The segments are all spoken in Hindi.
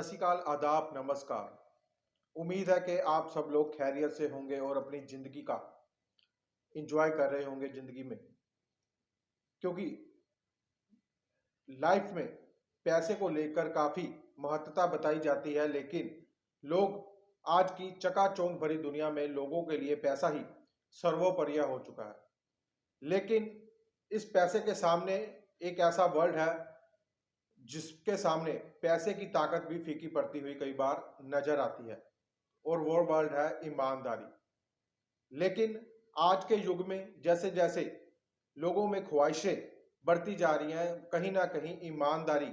सत श्री अकाल, आदाब, नमस्कार। उम्मीद है कि आप सब लोग खैरियत से होंगे और अपनी ज़िंदगी का एंजॉय कर रहे होंगे ज़िंदगी में। क्योंकि लाइफ में पैसे को लेकर काफ़ी महत्वता बताई जाती है, लेकिन लोग आज की चकाचौंध भरी दुनिया में लोगों के लिए पैसा ही सर्वोपरि हो चुका है। लेकिन इस पैसे के सामने एक ऐसा वर्ल्ड है जिसके सामने पैसे की ताकत भी फीकी पड़ती हुई कई बार नजर आती है, और वो वर्ल्ड है ईमानदारी। लेकिन आज के युग में जैसे जैसे लोगों में ख्वाहिशें बढ़ती जा रही हैं, कहीं ना कहीं ईमानदारी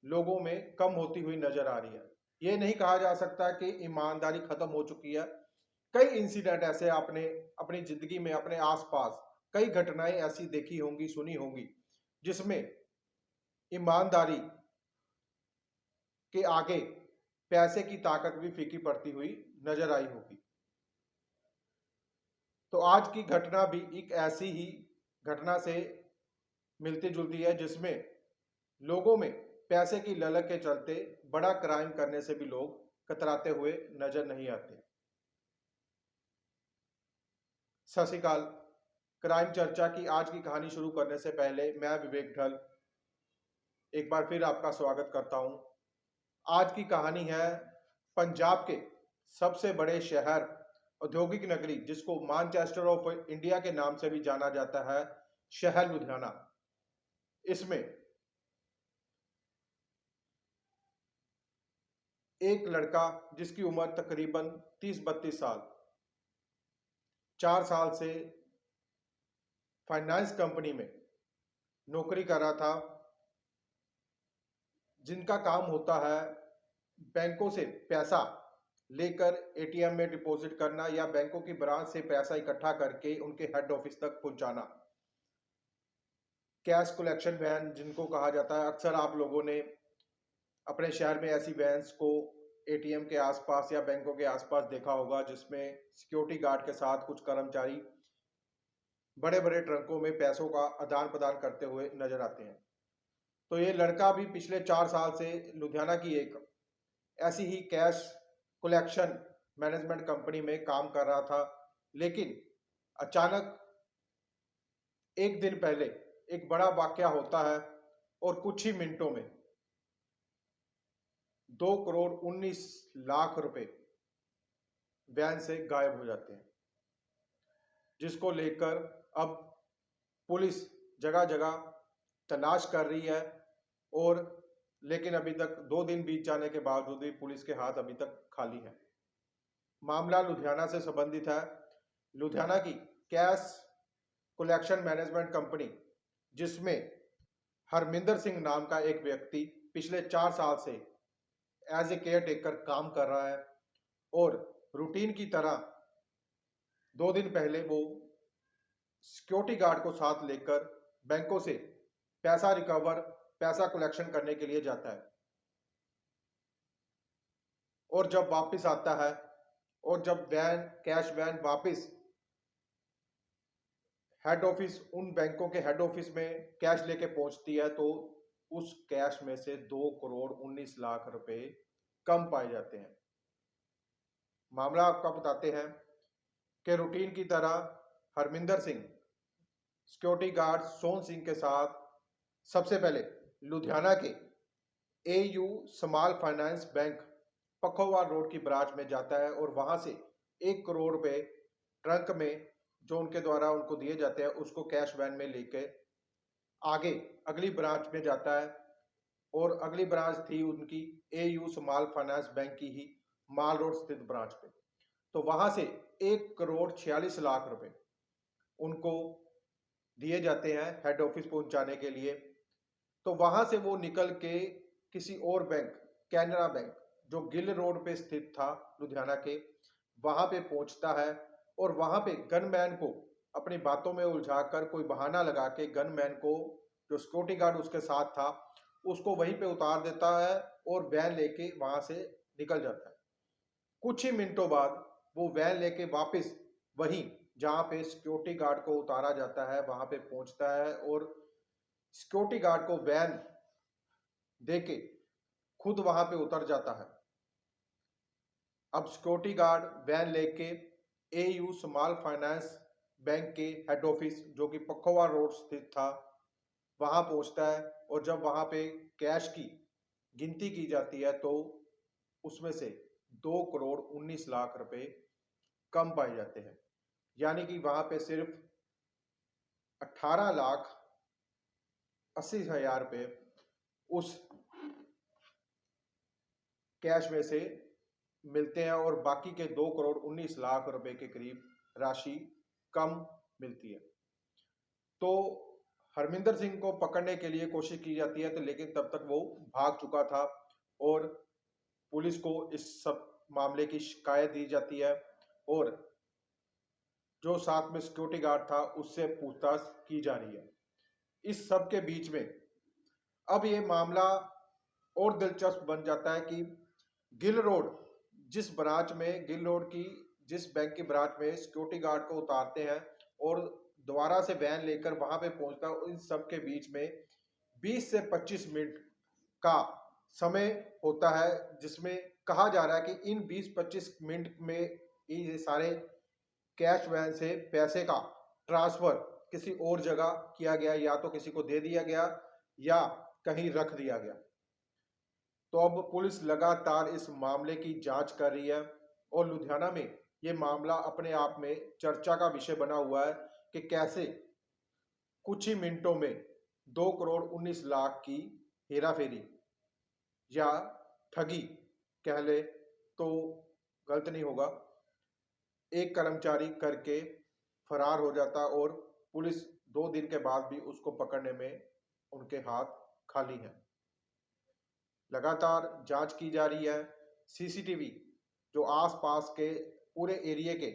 लोगों में कम होती हुई नजर आ रही है। ये नहीं कहा जा सकता कि ईमानदारी खत्म हो चुकी है। कई इंसिडेंट ऐसे आपने अपनी जिंदगी में अपने आसपास कई घटनाएं ऐसी देखी होंगी, सुनी होंगी, जिसमें ईमानदारी के आगे पैसे की ताकत भी फीकी पड़ती हुई नजर आई होगी। तो आज की घटना भी एक ऐसी ही घटना से मिलती जुलती है, जिसमें लोगों में पैसे की ललक के चलते बड़ा क्राइम करने से भी लोग कतराते हुए नजर नहीं आते। सत श्री अकाल। क्राइम चर्चा की आज की कहानी शुरू करने से पहले मैं विवेक ढल एक बार फिर आपका स्वागत करता हूं। आज की कहानी है पंजाब के सबसे बड़े शहर, औद्योगिक नगरी, जिसको मैनचेस्टर ऑफ इंडिया के नाम से भी जाना जाता है, शहर लुधियाना। इसमें एक लड़का जिसकी उम्र तकरीबन 30-32 साल, 4 साल से फाइनेंस कंपनी में नौकरी कर रहा था, जिनका काम होता है बैंकों से पैसा लेकर एटीएम में डिपॉजिट करना या बैंकों की ब्रांच से पैसा इकट्ठा करके उनके हेड ऑफिस तक पहुंचाना। कैश कलेक्शन वैन जिनको कहा जाता है। अक्सर आप लोगों ने अपने शहर में ऐसी वैन्स को एटीएम के आसपास या बैंकों के आसपास देखा होगा, जिसमें सिक्योरिटी गार्ड के साथ कुछ कर्मचारी बड़े बड़े ट्रकों में पैसों का आदान प्रदान करते हुए नजर आते हैं। तो ये लड़का भी पिछले 4 साल से लुधियाना की एक ऐसी ही कैश कलेक्शन मैनेजमेंट कंपनी में काम कर रहा था। लेकिन अचानक एक दिन पहले एक बड़ा वाकया होता है और कुछ ही मिनटों में 2 करोड़ 19 लाख रुपए वैन से गायब हो जाते हैं, जिसको लेकर अब पुलिस जगह जगह तलाश कर रही है। और लेकिन अभी तक 2 दिन बीत जाने के बावजूद भी पुलिस के हाथ अभी तक खाली है। मामला लुधियाना से संबंधित है। लुधियाना की कैश कलेक्शन मैनेजमेंट कंपनी, जिसमें हरमिंदर सिंह नाम का एक व्यक्ति पिछले 4 साल से एज ए केयर टेकर काम कर रहा है, और रूटीन की तरह 2 दिन पहले वो सिक्योरिटी गार्ड को साथ लेकर बैंकों से पैसा कलेक्शन करने के लिए जाता है। और जब वापस आता है, और जब कैश वैन वापस हेड ऑफिस, उन बैंकों के हेड ऑफिस में कैश लेके पहुंचती है, तो उस कैश में से 2 करोड़ 19 लाख रुपए कम पाए जाते हैं। मामला आपका बताते हैं कि रूटीन की तरह हरमिंदर सिंह सिक्योरिटी गार्ड सोन सिंह के साथ सबसे पहले लुधियाना के AU small finance bank Pakhowal road की ब्रांच में जाता है, और वहां से 1 करोड़ रुपए ट्रंक में जो उनके द्वारा उनको दिए जाते हैं उसको कैश वैन में लेके आगे अगली ब्रांच में जाता है। और अगली ब्रांच थी उनकी एयू स्मॉल फाइनेंस बैंक की ही माल रोड स्थित ब्रांच पे। तो वहां से 1 करोड़ 46 लाख रुपए उनको दिए जाते हैं हेड ऑफिस पहुंचाने के लिए। तो वहां से वो निकल के किसी और बैंक, कैनरा बैंक, जो गिल रोड पे स्थित था लुधियाना के, वहां पे पहुंचता है, और वहां पे गनमैन को अपनी बातों में उलझाकर कोई बहाना लगा के गनमैन को, जो सिक्योरिटी गार्ड उसके साथ था, उसको वहीं पे उतार देता है और वैन लेके वहां से निकल जाता है। कुछ ही मिनटों बाद वो वैन लेके वापस वहीं जहां पे सिक्योरिटी गार्ड को उतारा जाता है वहां पे पहुंचता है, और सिक्योरिटी गार्ड को वैन देके खुद वहां पे उतर जाता है। अब सिक्योरिटी गार्ड वैन लेके एयू स्मॉल फाइनेंस बैंक के हेड ऑफिस जो कि पखोवा रोड स्थित था वहां पहुंचता है, और जब वहां पे कैश की गिनती की जाती है तो उसमें से 2 करोड़ 19 लाख रुपए कम पाए जाते हैं। यानी कि वहां पे सिर्फ 18 लाख 80 हजार रुपए उस कैश में से मिलते हैं, और बाकी के 2 करोड़ 19 लाख रुपए के करीब राशि कम मिलती है। तो हरमिंदर सिंह को पकड़ने के लिए कोशिश की जाती है, तो लेकिन तब तक वो भाग चुका था, और पुलिस को इस सब मामले की शिकायत दी जाती है, और जो साथ में सिक्योरिटी गार्ड था उससे पूछताछ की जा रही है। इस सब के बीच में अब ये मामला और दिलचस्प बन जाता है कि गिल रोड गिल रोड की जिस बैंक की ब्रांच में सिक्योरिटी गार्ड को उतारते हैं और दोबारा से वैन लेकर वहां पे पहुंचता है, इन सब के बीच में 20 से 25 मिनट का समय होता है, जिसमें कहा जा रहा है कि इन 20-25 मिनट में ये सारे कैश वैन से पैसे का ट्रांसफर किसी और जगह किया गया, या तो किसी को दे दिया गया या कहीं रख दिया गया। तो अब पुलिस लगातार इस मामले की जांच कर रही है, और लुधियाना में ये मामला अपने आप में चर्चा का विषय बना हुआ है कि कैसे कुछ ही मिनटों में 2 करोड़ 19 लाख की हेराफेरी या ठगी कह ले तो गलत नहीं होगा, एक कर्मचारी करके फरार हो जाता, और पुलिस 2 दिन के बाद भी उसको पकड़ने में उनके हाथ खाली हैं। लगातार जांच की जा रही है। सीसीटीवी जो आसपास के पूरे एरिया के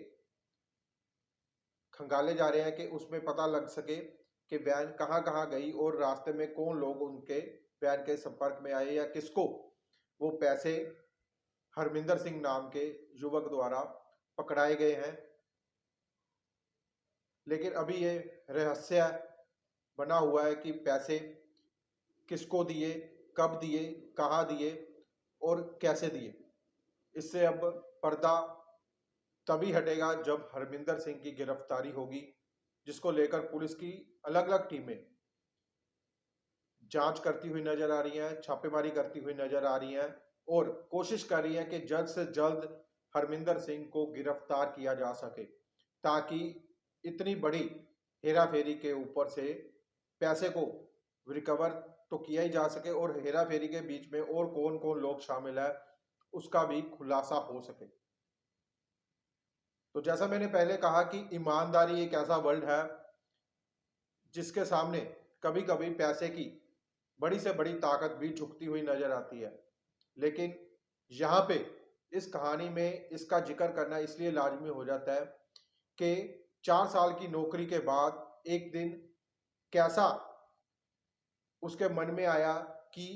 खंगाले जा रहे हैं कि उसमें पता लग सके कि वैन कहाँ कहाँ गई, और रास्ते में कौन लोग उनके वैन के संपर्क में आए, या किसको वो पैसे हरमिंदर सिंह नाम के युवक द्वारा पकड़ाए गए हैं। लेकिन अभी ये रहस्य बना हुआ है कि पैसे किसको दिए, कब दिए, कहाँ दिए और कैसे दिए। इससे अब पर्दा तभी हटेगा जब हरमिंदर सिंह की गिरफ्तारी होगी, जिसको लेकर पुलिस की अलग अलग टीमें जांच करती हुई नजर आ रही हैं, छापेमारी करती हुई नजर आ रही हैं, और कोशिश कर रही है कि जल्द से जल्द हरमिंदर सिंह को गिरफ्तार किया जा सके, ताकि इतनी बड़ी हेराफेरी के ऊपर से पैसे को रिकवर तो किया ही जा सके, और हेराफेरी के बीच में और कौन कौन लोग शामिल है उसका भी खुलासा हो सके। तो जैसा मैंने पहले कहा कि ईमानदारी एक ऐसा वर्ड है जिसके सामने कभी कभी पैसे की बड़ी से बड़ी ताकत भी झुकती हुई नजर आती है। लेकिन यहाँ पे इस कहानी में इसका जिक्र करना इसलिए लाजमी हो जाता है कि 4 साल की नौकरी के बाद एक दिन कैसा उसके मन में आया कि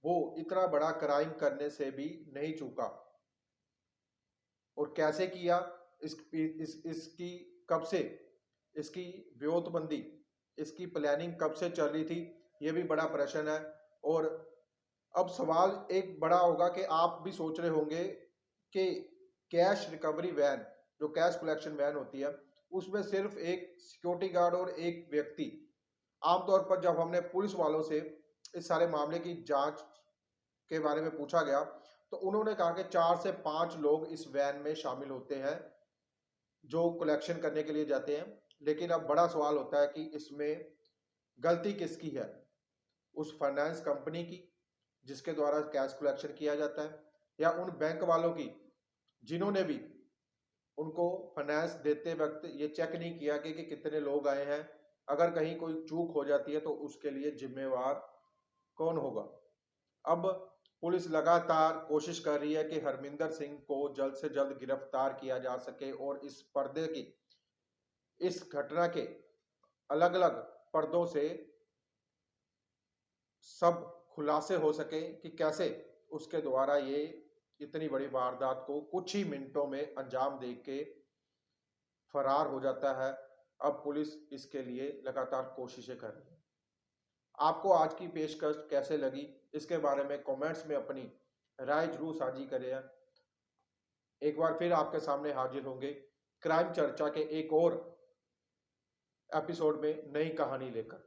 वो इतना बड़ा क्राइम करने से भी नहीं चूका, और कैसे किया, इसकी कब से इसकी व्योतबंदी, इसकी प्लानिंग कब से चल रही थी, ये भी बड़ा प्रश्न है। और अब सवाल एक बड़ा होगा कि आप भी सोच रहे होंगे कि कैश रिकवरी वैन, जो कैश कलेक्शन वैन होती है, उसमें सिर्फ एक सिक्योरिटी गार्ड और एक व्यक्ति। आमतौर पर जब हमने पुलिस वालों से इस सारे मामले की जांच के बारे में पूछा गया तो उन्होंने कहा कि 4 से 5 लोग इस वैन में शामिल होते हैं जो कलेक्शन करने के लिए जाते हैं। लेकिन अब बड़ा सवाल होता है कि इसमें गलती किसकी है, उस फाइनेंस कंपनी की जिसके द्वारा कैश कलेक्शन किया जाता है, या उन बैंक वालों की जिन्होंने भी उनको फाइनेंस देते वक्त ये चेक नहीं किया कि कितने लोग आए हैं। अगर कहीं कोई चूक हो जाती है तो उसके लिए जिम्मेवार कौन होगा। अब पुलिस लगातार कोशिश कर रही है कि हरमिंदर सिंह को जल्द से जल्द गिरफ्तार किया जा सके, और इस पर्दे की, इस घटना के अलग अलग पर्दों से सब खुलासे हो सके कि कैसे उसके द्वारा ये इतनी बड़ी वारदात को कुछ ही मिनटों में अंजाम दे के फरार हो जाता है। अब पुलिस इसके लिए लगातार कोशिशें कर रही है। आपको आज की पेशकश कैसे लगी, इसके बारे में कमेंट्स में अपनी राय जरूर साझी करें। एक बार फिर आपके सामने हाजिर होंगे क्राइम चर्चा के एक और एपिसोड में नई कहानी लेकर।